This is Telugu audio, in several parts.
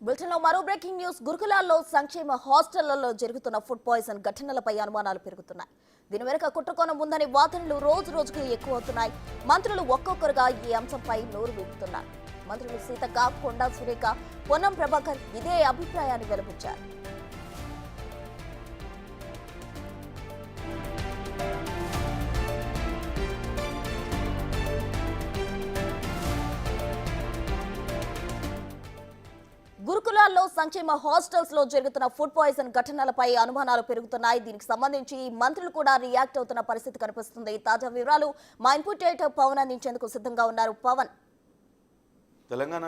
బులెటిన్లో మరో బ్రేకింగ్ న్యూస్. గురుకులాల్లో సంక్షేమ హాస్టళ్లలో జరుగుతున్న ఫుడ్ పాయిజన్ ఘటనలపై అనుమానాలు పెరుగుతున్నాయి. దీని వెనుక కుట్రకోణం ఉందనే వాదనలు రోజు రోజుకు ఎక్కువవుతున్నాయి. మంత్రులు ఒక్కొక్కరుగా ఈ అంశంపై నోరు విప్పుతున్నారు. మంత్రులు సీతక్క, కొండా సురేఖ, పొన్నం ప్రభాకర్ ఇదే అభిప్రాయాన్ని వెలుబుచ్చారు. గురుకులాల్లో సంక్షేమ హాస్టల్స్ లో జరుగుతున్న ఫుడ్ పాయిజన్ ఘటనలపై అనుమానాలు పెరుగుతున్నాయి. దీనికి సంబంధించి మంత్రులు కూడా రియాక్ట్ అవుతున్న పరిస్థితి కనిపిస్తుంది. తాజా వివరాలు మా ఇన్పుట్ ఎడిటర్ పవన్ అందించేందుకు సిద్ధంగా ఉన్నారు. పవన్, తెలంగాణ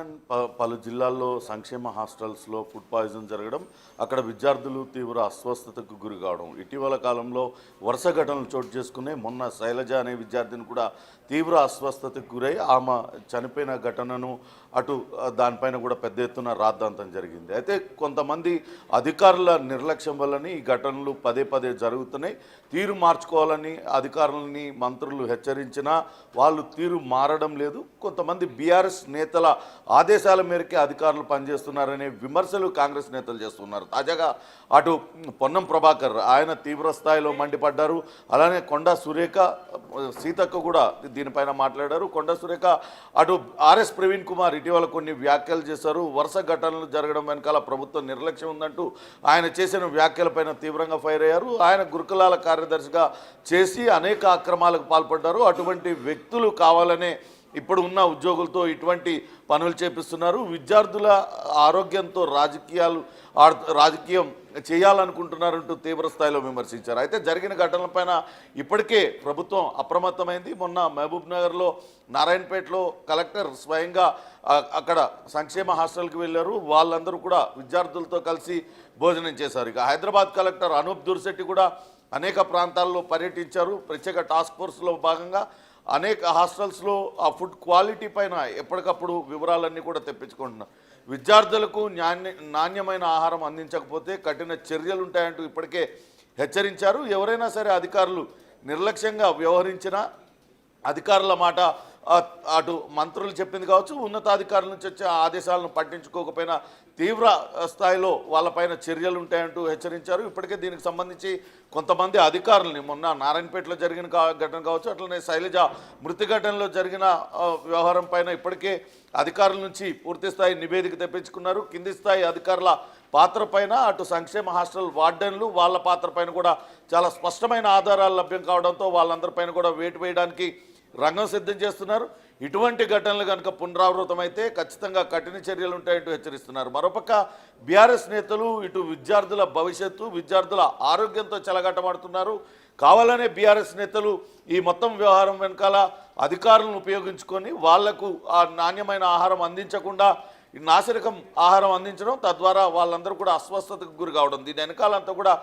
పలు జిల్లాల్లో సంక్షేమ హాస్టల్స్లో ఫుడ్ పాయిజన్ జరగడం, అక్కడ విద్యార్థులు తీవ్ర అస్వస్థతకు గురి కావడం, ఇటీవల కాలంలో వరుస ఘటనలు చోటు చేసుకునే మొన్న శైలజ అనే విద్యార్థిని కూడా తీవ్ర అస్వస్థతకు గురై ఆమె చనిపోయిన ఘటనను అటు దానిపైన కూడా పెద్ద ఎత్తున రాద్ధాంతం జరిగింది. అయితే కొంతమంది అధికారుల నిర్లక్ష్యం వల్లని ఈ ఘటనలు పదే పదే జరుగుతున్నాయి. తీరు మార్చుకోవాలని అధికారులని మంత్రులు హెచ్చరించినా వాళ్ళు తీరు మారడం లేదు. కొంతమంది బీఆర్ఎస్ నేతల ఆదేశాల మేరకే అధికారులు పనిచేస్తున్నారనే విమర్శలు కాంగ్రెస్ నేతలు చేస్తున్నారు. తాజాగా అటు పొన్నం ప్రభాకర్ ఆయన తీవ్ర స్థాయిలో మండిపడ్డారు. అలానే కొండా సురేఖ, సీతక్క కూడా దీనిపైన మాట్లాడారు. కొండా సురేఖ అటు ఆర్ఎస్ ప్రవీణ్ కుమార్ ఇటీవల కొన్ని వ్యాఖ్యలు చేశారు. వరుస ఘటనలు జరగడం వెనకాల ప్రభుత్వం నిర్లక్ష్యం ఉందంటూ ఆయన చేసిన వ్యాఖ్యలపైన తీవ్రంగా ఫైర్ అయ్యారు. ఆయన గురుకులాల కార్యదర్శిగా చేసి అనేక అక్రమాలకు పాల్పడ్డారు. అటువంటి వ్యక్తులు కావాలనే ఇప్పుడు ఉన్న ఉద్యోగులతో ఇటువంటి పనులు చేపిస్తున్నారు. విద్యార్థుల ఆరోగ్యంతో రాజకీయం చేయాలనుకుంటున్నారంటూ తీవ్ర స్థాయిలో విమర్శించారు. అయితే జరిగిన ఘటనలపైన ఇప్పటికే ప్రభుత్వం అప్రమత్తమైంది. మొన్న మహబూబ్ నగర్లో నారాయణపేటలో కలెక్టర్ స్వయంగా అక్కడ సంక్షేమ హాస్టల్కి వెళ్ళారు. వాళ్ళందరూ కూడా విద్యార్థులతో కలిసి భోజనం చేశారు. ఇక హైదరాబాద్ కలెక్టర్ అనూప్ దుర్శెట్టి కూడా అనేక ప్రాంతాల్లో పర్యటించారు. ప్రత్యేక టాస్క్ ఫోర్స్లో భాగంగా అనేక హాస్టల్స్లో ఆ ఫుడ్ క్వాలిటీ పైన ఎప్పటికప్పుడు వివరాలన్నీ కూడా తెప్పించుకుంటున్నారు. విద్యార్థులకు నాణ్యమైన ఆహారం అందించకపోతే కఠిన చర్యలు ఉంటాయంటూ ఇప్పటికే హెచ్చరించారు. ఎవరైనా సరే అధికారులు నిర్లక్ష్యంగా వ్యవహరించినా అధికారుల మాట అటు మంత్రులు చెప్పింది కావచ్చు, ఉన్నతాధికారుల నుంచి వచ్చే ఆదేశాలను పట్టించుకోకపోయినా తీవ్ర స్థాయిలో వాళ్ళపైన చర్యలు ఉంటాయంటూ హెచ్చరించారు. ఇప్పటికే దీనికి సంబంధించి కొంతమంది అధికారులని మొన్న నారాయణపేటలో జరిగిన ఘటన కావచ్చు, అట్లనే శైలజ మృతి ఘటనలో జరిగిన వ్యవహారం పైన ఇప్పటికే అధికారుల నుంచి పూర్తి స్థాయి నివేదిక తెప్పించుకున్నారు. కింది స్థాయి అధికారుల పాత్ర పైన అటు సంక్షేమ హాస్టల్ వార్డెన్లు వాళ్ళ పాత్ర పైన కూడా చాలా స్పష్టమైన ఆధారాలు లభ్యం కావడంతో వాళ్ళందరిపైన కూడా వేటు వేయడానికి రంగం సిద్ధం చేస్తున్నారు. ఇటువంటి ఘటనలు కనుక పునరావృతమైతే ఖచ్చితంగా కఠిన చర్యలు ఉంటాయంటూ హెచ్చరిస్తున్నారు. మరోపక్క బీఆర్ఎస్ నేతలు ఇటు విద్యార్థుల భవిష్యత్తు, విద్యార్థుల ఆరోగ్యంతో చెలగాటమాడుతున్నారు. కావాలనే బీఆర్ఎస్ నేతలు ఈ మొత్తం వ్యవహారం వెనకాల అధికారులను ఉపయోగించుకొని వాళ్లకు ఆ నాణ్యమైన ఆహారం అందించకుండా నాసిరకం ఆహారం అందించడం, తద్వారా వాళ్ళందరూ కూడా అస్వస్థతకు గురి కావడం, దీని వెనకాలంతా కూడా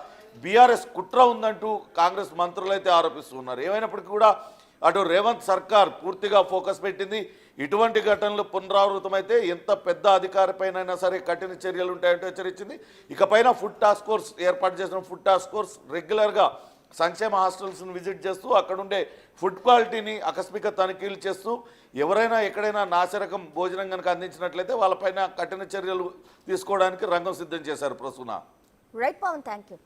బీఆర్ఎస్ కుట్ర ఉందంటూ కాంగ్రెస్ మంత్రులు అయితే ఆరోపిస్తున్నారు. ఏమైనప్పటికీ కూడా అటు రేవంత్ సర్కార్ పూర్తిగా ఫోకస్ పెట్టింది. ఇటువంటి ఘటనలు పునరావృతమైతే ఎంత పెద్ద అధికారిపైనైనా సరే కఠిన చర్యలు ఉంటాయంటూ హెచ్చరించింది. ఇకపైన ఫుడ్ టాస్క్ ఫోర్స్ ఏర్పాటు చేసిన ఫుడ్ టాస్క్ ఫోర్స్ రెగ్యులర్గా సంక్షేమ హాస్టల్స్ను విజిట్ చేస్తూ అక్కడుండే ఫుడ్ క్వాలిటీని ఆకస్మిక తనిఖీలు చేస్తూ ఎవరైనా ఎక్కడైనా నాసిరకం భోజనం కనుక అందించినట్లయితే వాళ్ళపైన కఠిన చర్యలు తీసుకోవడానికి రంగం సిద్ధం చేశారు. Prasuna. Right Pawan, thank you.